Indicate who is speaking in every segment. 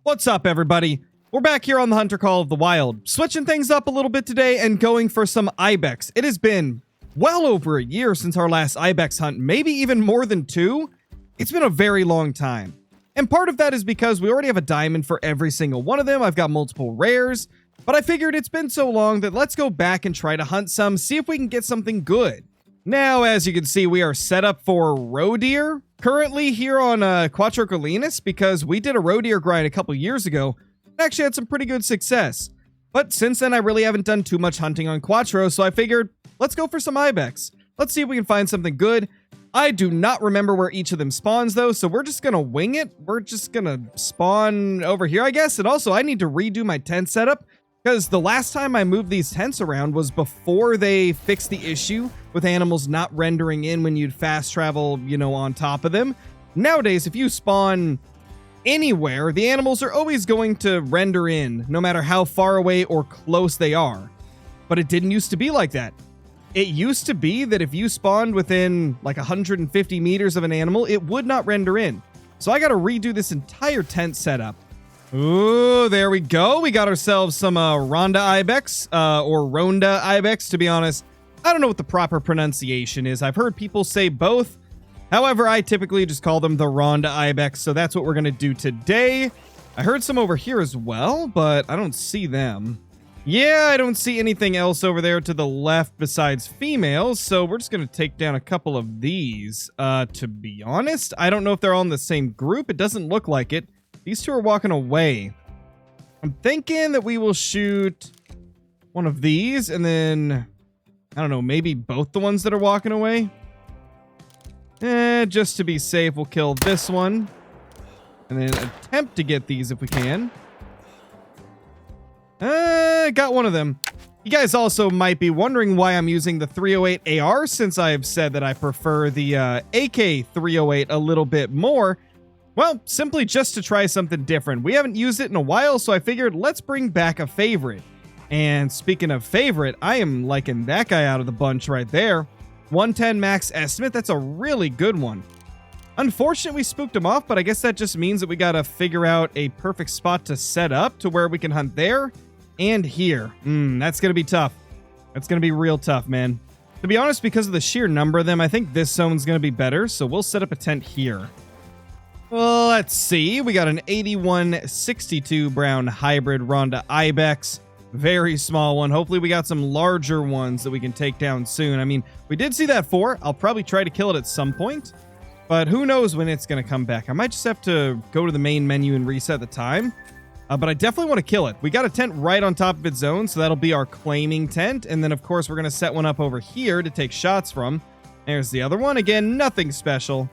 Speaker 1: What's up, everybody? We're back here on the Hunter Call of the Wild, switching things up a little bit today and going for some Ibex. It has been well over a year since our last Ibex hunt, maybe even more than 2. It's been a very long time. And part of that is because we already have a diamond for every single one of them. I've got multiple rares, but I figured it's been so long that let's go back and try to hunt some, see if we can get something good. Now, as you can see, we are set up for roe deer currently here on Quattro Colinas because we did a roe deer grind a couple years ago and actually had some pretty good success. But since then, I really haven't done too much hunting on Quattro, so I figured let's go for some Ibex. Let's see if we can find something good. I do not remember where each of them spawns, though, so we're just going to wing it. We're just going to spawn over here, I guess. And also, I need to redo my tent setup because the last time I moved these tents around was before they fixed the issue with animals not rendering in when you'd fast travel, you know, on top of them. Nowadays, if you spawn anywhere, the animals are always going to render in, no matter how far away or close they are. But it didn't used to be like that. It used to be that if you spawned within like 150 meters of an animal, it would not render in. So I got to redo this entire tent setup. Ooh, there we go. We got ourselves some Ronda Ibex, or Ronda Ibex, to be honest. I don't know what the proper pronunciation is. I've heard people say both. However, I typically just call them the Ronda Ibex, so that's what we're going to do today. I heard some over here as well, but I don't see them. Yeah, I don't see anything else over there to the left besides females, so we're just going to take down a couple of these. To be honest, I don't know if they're all in the same group. It doesn't look like it. These two are walking away. I'm thinking that we will shoot one of these and then, I don't know, maybe both the ones that are walking away. Just to be safe, we'll kill this one and then attempt to get these if we can. Got one of them. You guys also might be wondering why I'm using the 308 AR since I've said that I prefer the AK 308 a little bit more. Well, simply just to try something different. We haven't used it in a while, so I figured let's bring back a favorite. And speaking of favorite, I am liking that guy out of the bunch right there. 110 max estimate, that's a really good one. Unfortunately, we spooked him off, but I guess that just means that we gotta figure out a perfect spot to set up to where we can hunt there and here. That's gonna be tough. That's gonna be real tough, man. To be honest, because of the sheer number of them, I think this zone's gonna be better, so we'll set up a tent here. Well, let's see. We got an 8162 brown hybrid Ronda Ibex. Very small one. Hopefully we got some larger ones that we can take down soon. I mean, we did see that 4. I'll probably try to kill it at some point, but who knows when it's going to come back. I might just have to go to the main menu and reset the time, but I definitely want to kill it. We got a tent right on top of its zone, so that'll be our claiming tent. And then, of course, we're going to set one up over here to take shots from. There's the other one. Again, nothing special.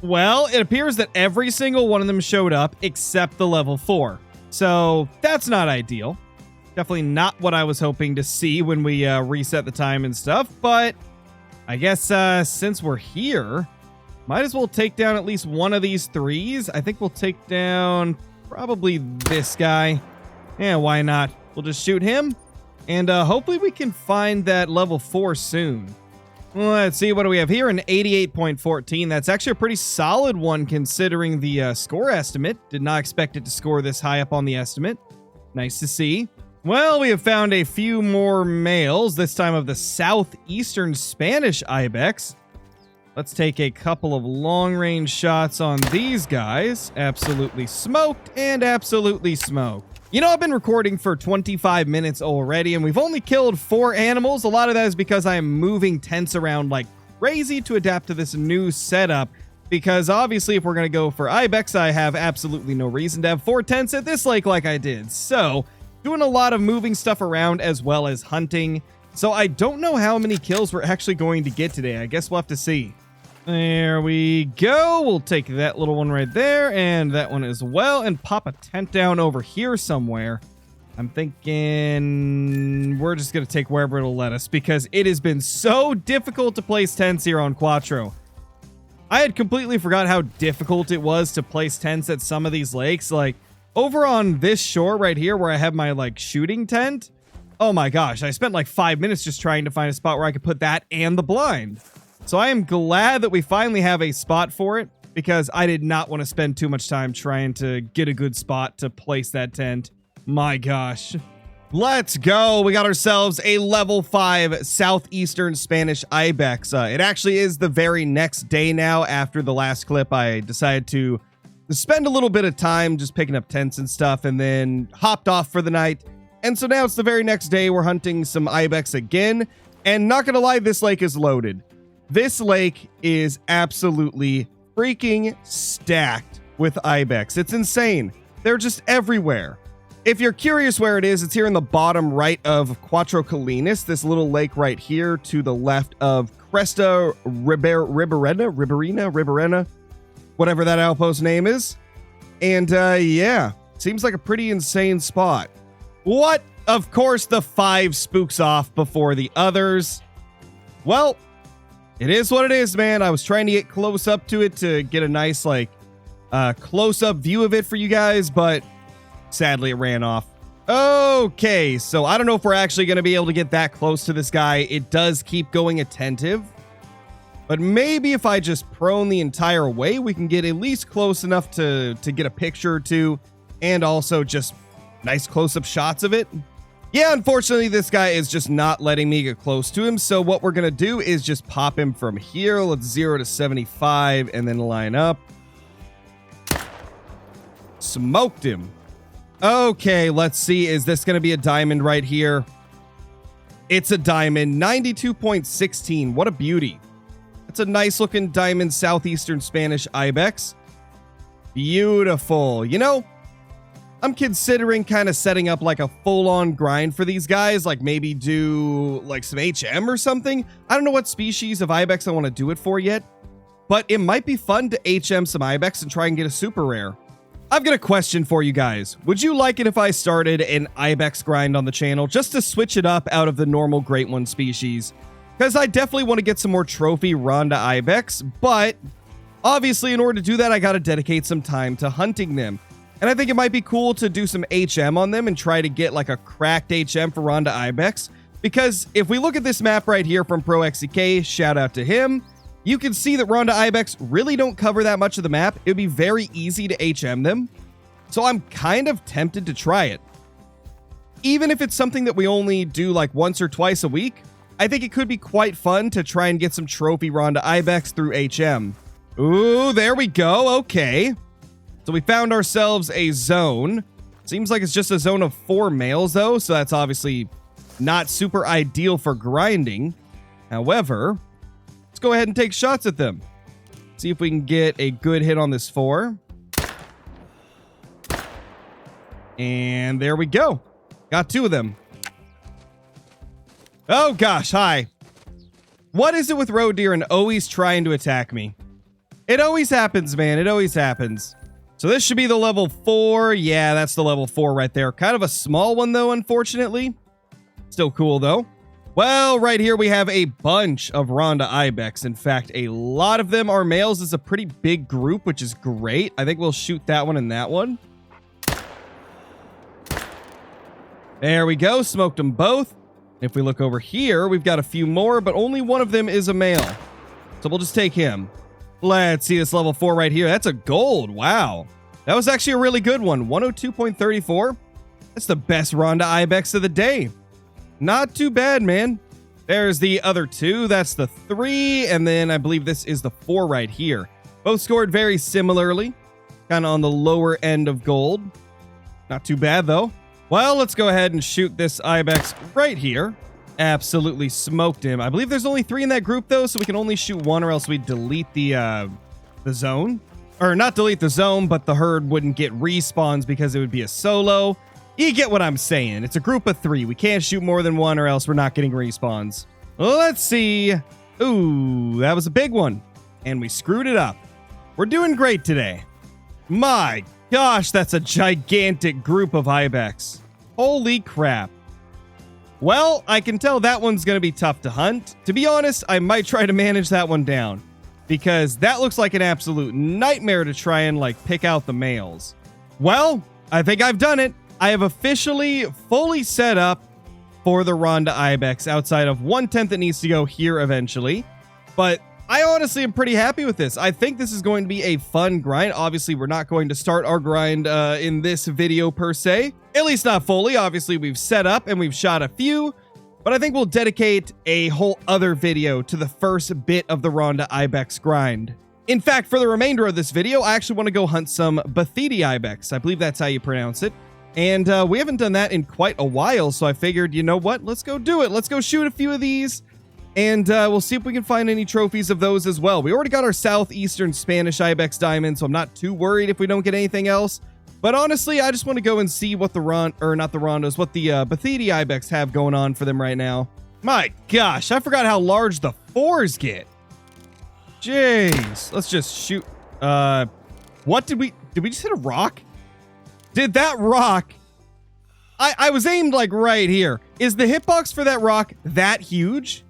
Speaker 1: Well, it appears that every single one of them showed up except the level 4. So that's not ideal. Definitely not what I was hoping to see when we reset the time and stuff. But I guess since we're here, might as well take down at least one of these 3s. I think we'll take down probably this guy. Yeah, why not? We'll just shoot him. And hopefully we can find that level 4 soon. Let's see, what do we have here? An 88.14. That's actually a pretty solid one considering the score estimate. Did not expect it to score this high up on the estimate. Nice to see. Well, we have found a few more males, this time of the southeastern Spanish Ibex. Let's take a couple of long-range shots on these guys. Absolutely smoked and absolutely smoked. You know, I've been recording for 25 minutes already, and we've only killed 4 animals. A lot of that is because I am moving tents around like crazy to adapt to this new setup. Because obviously, if we're going to go for Ibex, I have absolutely no reason to have 4 tents at this lake like I did. So, doing a lot of moving stuff around as well as hunting. So, I don't know how many kills we're actually going to get today. I guess we'll have to see. There we go. We'll take that little one right there and that one as well and pop a tent down over here somewhere. I'm thinking we're just going to take wherever it'll let us because it has been so difficult to place tents here on Quattro. I had completely forgot how difficult it was to place tents at some of these lakes. Like over on this shore right here where I have my like shooting tent. Oh my gosh, I spent like 5 minutes just trying to find a spot where I could put that and the blind. So I am glad that we finally have a spot for it. because I did not want to spend too much time trying to get a good spot to place that tent. My gosh. Let's go. We got ourselves a level 5 Southeastern Spanish Ibex. It actually is the very next day now. After the last clip, I decided to spend a little bit of time just picking up tents and stuff, and then hopped off for the night. And so now it's the very next day. We're hunting some Ibex again. And not gonna lie, this lake is loaded. This lake is absolutely freaking stacked with Ibex. It's insane. They're just everywhere. If you're curious where it is, it's here in the bottom right of Cuatro Colinas, this little lake right here to the left of Cresta Riberena, whatever that outpost name is. And yeah, seems like a pretty insane spot. What? Of course, the 5 spooks off before the others. Well, it is what it is, man. I was trying to get close up to it to get a nice, like, close-up view of it for you guys, but sadly it ran off. Okay, so I don't know if we're actually going to be able to get that close to this guy. It does keep going attentive, but maybe if I just prone the entire way, we can get at least close enough to get a picture or two, and also just nice close-up shots of it. Yeah, unfortunately, this guy is just not letting me get close to him. So what we're going to do is just pop him from here. Let's 0 to 75 and then line up. Smoked him. Okay, let's see. Is this going to be a diamond right here? It's a diamond. 92.16. What a beauty. That's a nice looking diamond Southeastern Spanish Ibex. Beautiful. You know, I'm considering kind of setting up like a full-on grind for these guys, like maybe do like some HM or something. I don't know what species of Ibex I want to do it for yet, but it might be fun to HM some Ibex and try and get a super rare. I've got a question for you guys. Would you like it if I started an Ibex grind on the channel just to switch it up out of the normal Great One species? Because I definitely want to get some more trophy Ronda Ibex, but obviously in order to do that, I got to dedicate some time to hunting them. And I think it might be cool to do some HM on them and try to get like a cracked HM for Ronda Ibex. Because if we look at this map right here from ProXEK, shout out to him, you can see that Ronda Ibex really don't cover that much of the map. It would be very easy to HM them. So I'm kind of tempted to try it. Even if it's something that we only do like once or twice a week, I think it could be quite fun to try and get some trophy Ronda Ibex through HM. Ooh, there we go. Okay. So we found ourselves a zone. Seems like it's just a zone of 4 males though, so that's obviously not super ideal for grinding. However, let's go ahead and take shots at them. See if we can get a good hit on this 4. And there we go. Got 2 of them. Oh gosh, hi. What is it with roe deer and always trying to attack me? It always happens, man. It always happens. So this should be the level 4. Yeah, that's the level 4 right there. Kind of a small one, though, unfortunately. Still cool, though. Well, right here we have a bunch of Ronda Ibex. In fact, a lot of them are males. It's a pretty big group, which is great. I think we'll shoot that one and that one. There we go. Smoked them both. If we look over here, we've got a few more, but only one of them is a male. So we'll just take him. Let's see this level 4 right here. That's a gold. Wow. That was actually a really good one. 102.34. That's the best Ronda Ibex of the day. Not too bad, man. There's the other 2. That's the 3. And then I believe this is the 4 right here. Both scored very similarly. Kind of on the lower end of gold. Not too bad, though. Well, let's go ahead and shoot this Ibex right here. Absolutely smoked him. I believe there's only 3 in that group, though, so we can only shoot 1 or else we delete the zone. Or not delete the zone, but the herd wouldn't get respawns because it would be a solo. You get what I'm saying. It's a group of 3. We can't shoot more than 1 or else we're not getting respawns. Let's see. Ooh, that was a big one. And we screwed it up. We're doing great today. My gosh, that's a gigantic group of Ibex. Holy crap. Well, I can tell that one's going to be tough to hunt. To be honest, I might try to manage that one down because that looks like an absolute nightmare to try and like pick out the males. Well, I think I've done it. I have officially fully set up for the Ronda Ibex outside of one tent that needs to go here eventually. But I honestly am pretty happy with this. I think this is going to be a fun grind. Obviously, we're not going to start our grind in this video per se. At least not fully. Obviously, we've set up and we've shot a few. But I think we'll dedicate a whole other video to the first bit of the Ronda Ibex grind. In fact, for the remainder of this video, I actually want to go hunt some VIDS Ibex. I believe that's how you pronounce it. And we haven't done that in quite a while, so I figured, you know what? Let's go do it. Let's go shoot a few of these. And we'll see if we can find any trophies of those as well. We already got our Southeastern Spanish Ibex diamond, so I'm not too worried if we don't get anything else. But honestly, I just want to go and see what the VIDS Ibex have going on for them right now. My gosh, I forgot how large the 4s get. Jeez, let's just shoot. What did we just hit a rock? Did that rock? I was aimed like right here. Is the hitbox for that rock that huge?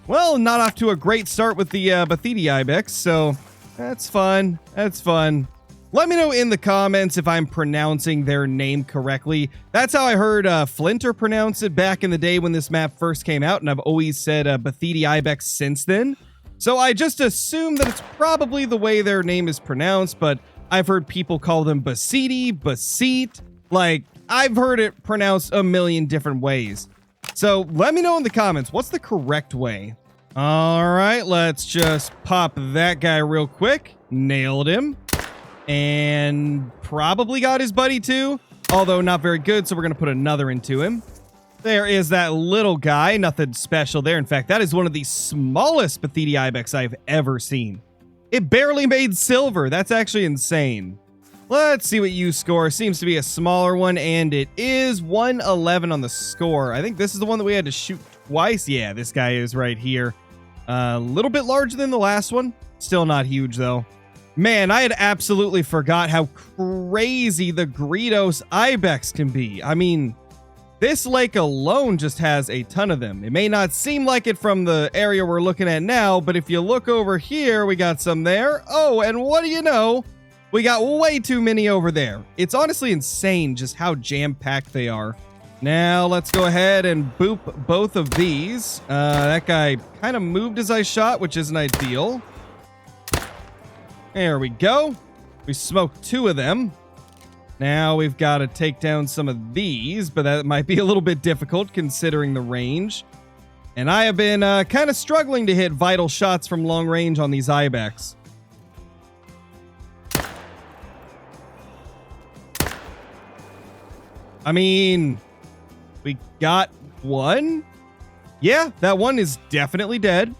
Speaker 1: Well, not off to a great start with the VIDS Ibex, so that's fun. That's fun. Let me know in the comments if I'm pronouncing their name correctly. That's how I heard Flinter pronounce it back in the day when this map first came out, and I've always said VIDS Ibex since then. So I just assume that it's probably the way their name is pronounced, but I've heard people call them Basiti, Basit. Like, I've heard it pronounced a million different ways. So let me know in the comments, what's the correct way? All right, let's just pop that guy real quick. Nailed him. And probably got his buddy too, although not very good, so we're going to put another into him. There is that little guy. Nothing special there. In fact, that is one of the smallest VIDS Ibex I've ever seen. It barely made silver. That's actually insane. Let's see what you score. Seems to be a smaller one, and it is 111 on the score. I think this is the one that we had to shoot twice. Yeah, this guy is right here. A little bit larger than the last one. Still not huge, though. Man, I had absolutely forgot how crazy the Greedos Ibex can be. I mean, this lake alone just has a ton of them. It may not seem like it from the area we're looking at now, but if you look over here, we got some there. Oh, and what do you know? We got way too many over there. It's honestly insane just how jam-packed they are. Now, let's go ahead and boop both of these. That guy kind of moved as I shot, which isn't ideal. There we go. We smoked 2 of them. Now we've got to take down some of these, but that might be a little bit difficult considering the range. And I have been kind of struggling to hit vital shots from long range on these Ibex. I mean, we got one. Yeah, that one is definitely dead.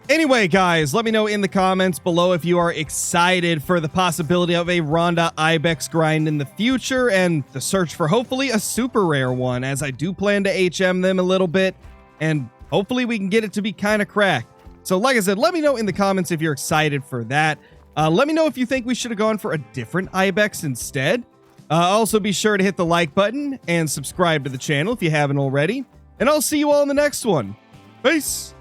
Speaker 1: Anyway, guys, let me know in the comments below if you are excited for the possibility of a Ronda Ibex grind in the future and the search for hopefully a super rare one, as I do plan to HM them a little bit, and hopefully we can get it to be kind of cracked. So like I said, let me know in the comments if you're excited for that. Let me know if you think we should have gone for a different Ibex instead. Also, be sure to hit the like button and subscribe to the channel if you haven't already. And I'll see you all in the next one. Peace!